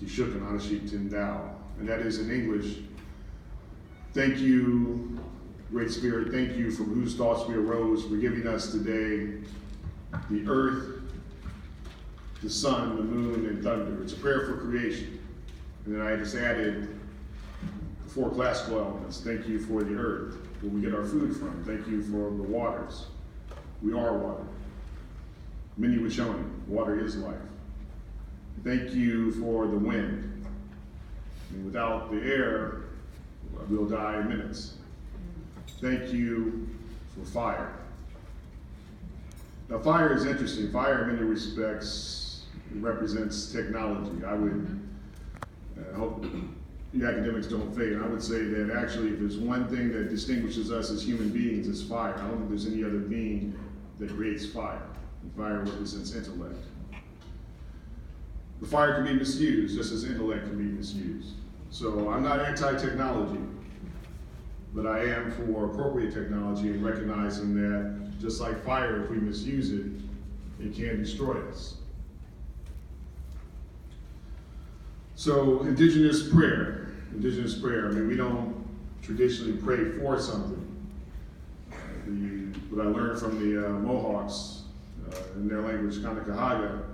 Kishuk and Anashik Tindao. And that is in English, thank you, Great Spirit, thank you from whose thoughts we arose for giving us today the earth, the sun, the moon, and thunder. It's a prayer for creation. And then I just added 4 classical elements. Thank you for the earth, where we get our food from. Thank you for the waters. We are water. Many Wishoni, water is life. Thank you for the wind. And without the air, we'll die in minutes. Thank you for fire. Now, fire is interesting. Fire, in many respects, represents technology. I would hope the academics don't fade. I would say that actually, if there's one thing that distinguishes us as human beings, it's fire. I don't think there's any other being that creates fire. And fire represents intellect. The fire can be misused, just as intellect can be misused. So I'm not anti-technology, but I am for appropriate technology and recognizing that just like fire, if we misuse it, it can destroy us. So indigenous prayer. I mean, we don't traditionally pray for something. What I learned from the Mohawks in their language, Kanakahaga,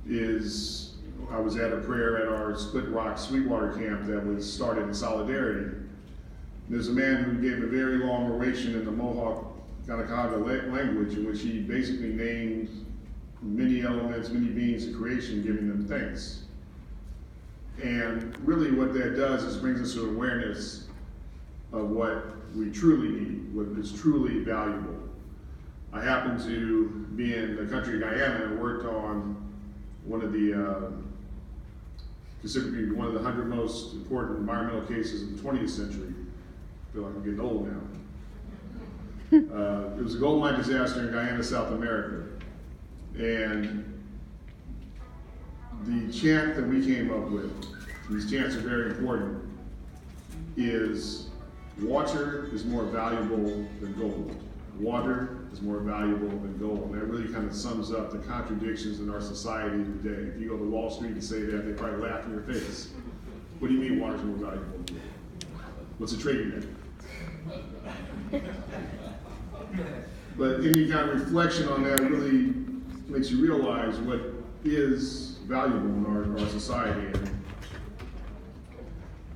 is I was at a prayer at our Split Rock Sweetwater camp that was started in solidarity. There's a man who gave a very long oration in the Mohawk Kanakahaga language in which he basically named many elements, many beings of creation, giving them thanks. And really what that does is brings us to awareness of what we truly need, what is truly valuable. I happen to be in the country of Guyana and worked on one of the, considered to be one of the 100 most important environmental cases of the 20th century. I feel like I'm getting old now. It was a gold mine disaster in Guyana, South America. And the chant that we came up with, these chants are very important, is water is more valuable than gold. Water is more valuable than gold. And that really kind of sums up the contradictions in our society today. If you go to Wall Street and say that, they probably laugh in your face. What do you mean water is more valuable than gold? What's the trading net? But any kind of reflection on that really makes you realize what is valuable in our society. And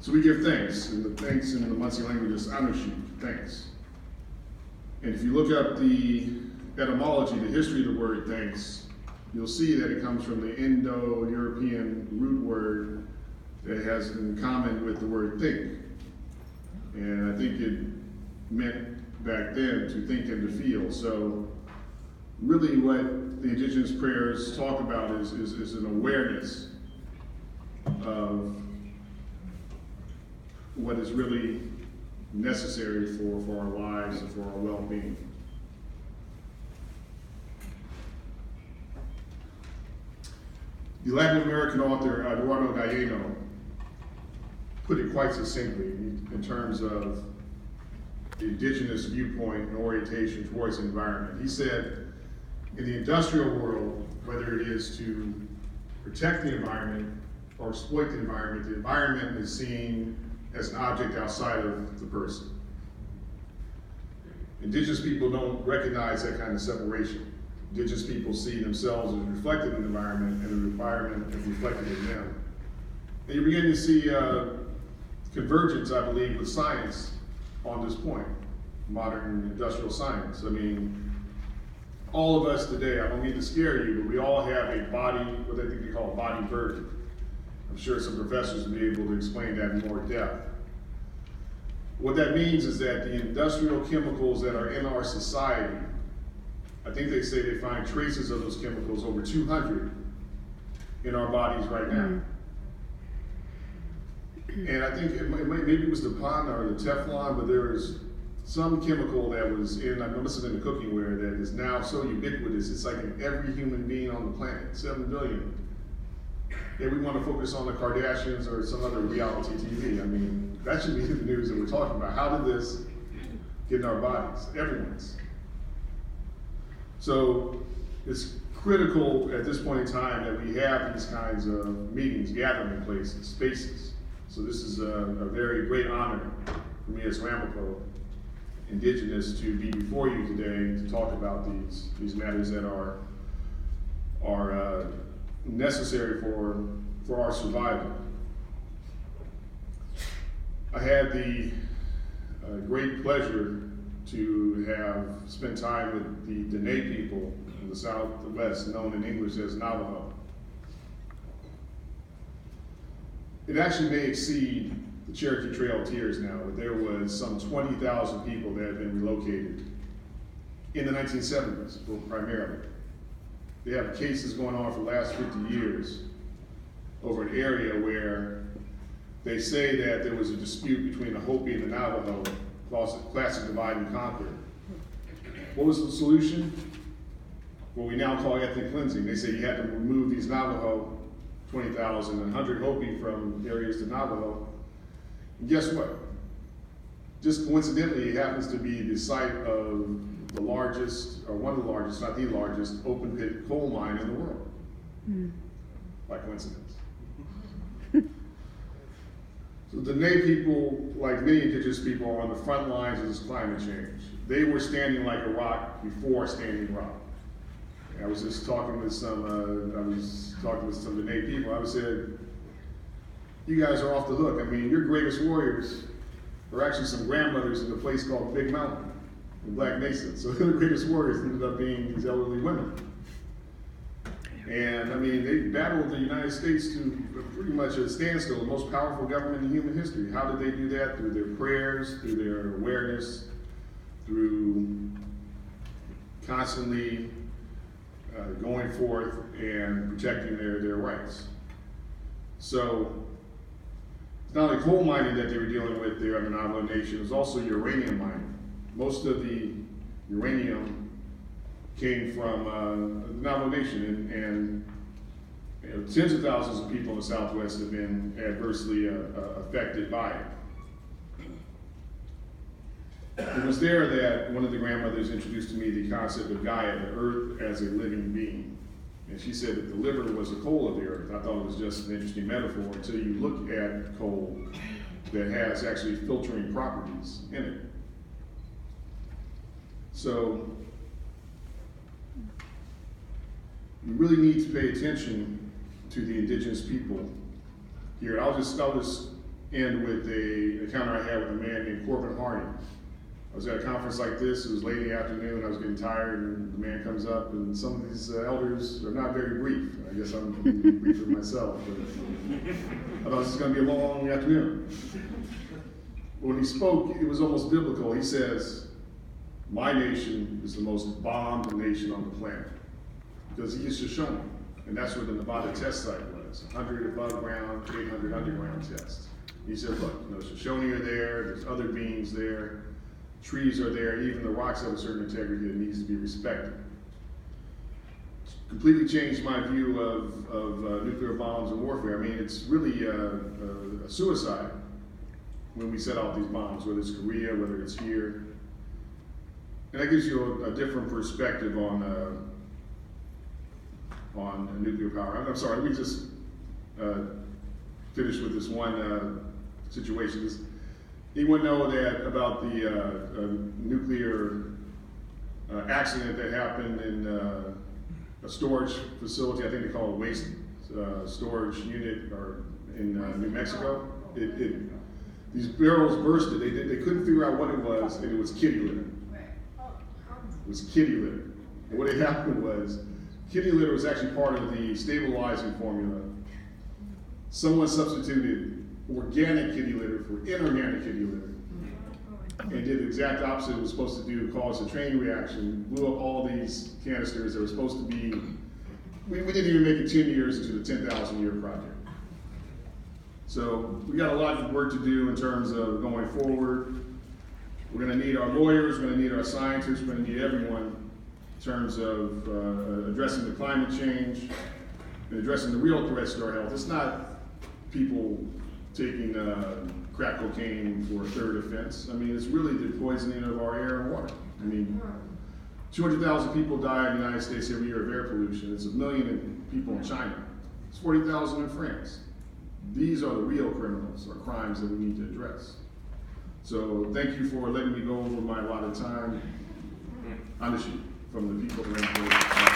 so we give thanks, and the thanks in the Muncie language is anushi, thanks. And if you look up the etymology, the history of the word thanks, you'll see that it comes from the Indo-European root word that has in common with the word think. And I think it meant back then to think and to feel. So really what the indigenous prayers talk about is an awareness of what is really necessary for our lives and for our well-being. The Latin American author Eduardo Galeano put it quite succinctly in terms of the indigenous viewpoint and orientation towards the environment. He said, in the industrial world, whether it is to protect the environment or exploit the environment is seen as an object outside of the person. Indigenous people don't recognize that kind of separation. Indigenous people see themselves as reflected in the environment, and the environment is reflected in them. And you begin to see convergence, I believe, with science on this point, modern industrial science. I mean, all of us today, I don't mean to scare you, but we all have a body, what I think they call a body burden. I'm sure some professors will be able to explain that in more depth. What that means is that the industrial chemicals that are in our society, I think they say they find traces of those chemicals, over 200, in our bodies right now. And I think maybe it was the PON or the Teflon, but there was some chemical that was in, I must have been the cooking ware, that is now so ubiquitous, it's like in every human being on the planet, 7 billion. And we want to focus on the Kardashians or some other reality TV. I mean, that should be the news that we're talking about. How did this get in our bodies? Everyone's. So it's critical at this point in time that we have these kinds of meetings, gathering places, spaces. So this is a very great honor for me as Ramapo Indigenous to be before you today to talk about these matters that are necessary for our survival. I had the great pleasure to have spent time with the Dene people in the Southwest, known in English as Navajo. It actually may exceed the Cherokee Trail Tiers now, but there was some 20,000 people that had been relocated in the 1970s, primarily. They have cases going on for the last 50 years over an area where they say that there was a dispute between the Hopi and the Navajo, classic divide and conquer. What was the solution? What we now call ethnic cleansing. They say you had to remove these Navajo, 20,000, and 100 Hopi from areas to Navajo. And guess what? Just coincidentally, it happens to be the site of the largest, or one of the largest, not the largest, open pit coal mine in the world. By coincidence. So the Dene people, like many indigenous people, are on the front lines of this climate change. They were standing like a rock before standing rock. I was just talking with some Dene people. I said, you guys are off the hook. I mean, your greatest warriors are actually some grandmothers in a place called Big Mountain in Black Mesa. So the greatest warriors ended up being these elderly women. And I mean, they battled the United States to pretty much a standstill, the most powerful government in human history. How did they do that? Through their prayers, through their awareness, through constantly going forth and protecting their rights. So it's not only coal mining that they were dealing with there in the Navajo Nation, it was also uranium mining. Most of the uranium came from the Navajo Nation, and you know, tens of thousands of people in the Southwest have been adversely affected by it. It was there that one of the grandmothers introduced to me the concept of Gaia, the earth as a living being. And she said that the liver was the coal of the earth. I thought it was just an interesting metaphor until you look at coal that has actually filtering properties in it. So we really need to pay attention to the indigenous people here. I'll just end with a encounter I had with a man named Corbin Harding. I was at a conference like this, it was late in the afternoon, I was getting tired, and the man comes up, and some of these elders are not very brief. I guess I'm briefer myself, but I thought this was going to be a long afternoon. When he spoke, it was almost biblical. He says, my nation is the most bombed nation on the planet. Because he is Shoshone, and that's where the Nevada test site was, 100 above ground, 800 underground tests. He said, look, you know, Shoshone are there, there's other beings there, trees are there, even the rocks have a certain integrity that needs to be respected. Completely changed my view of nuclear bombs and warfare. I mean, it's really a suicide when we set off these bombs, whether it's Korea, whether it's here. And that gives you a different perspective on nuclear power. I'm sorry, let me just finish with this one situation. Does anyone know that about the nuclear accident that happened in a storage facility? I think they call it waste storage unit, or in New Mexico. These barrels bursted. They couldn't figure out what it was, and it was kitty litter. It was kitty litter. And what had happened was, kitty litter was actually part of the stabilizing formula. Someone substituted organic kitty litter for inorganic kitty litter and did the exact opposite it was supposed to do, cause a chain reaction, blew up all these canisters that were supposed to be, we didn't even make it 10 years into the 10,000 year project. So we got a lot of work to do in terms of going forward. We're going to need our lawyers, we're going to need our scientists, we're going to need everyone in terms of addressing the climate change and addressing the real threats to our health. It's not people taking crack cocaine for a third offense. I mean, it's really the poisoning of our air and water. I mean, 200,000 people die in the United States every year of air pollution. It's 1 million people in China. It's 40,000 in France. These are the real criminals or crimes that we need to address. So thank you for letting me go over my allotted time. Anishi from the people around here.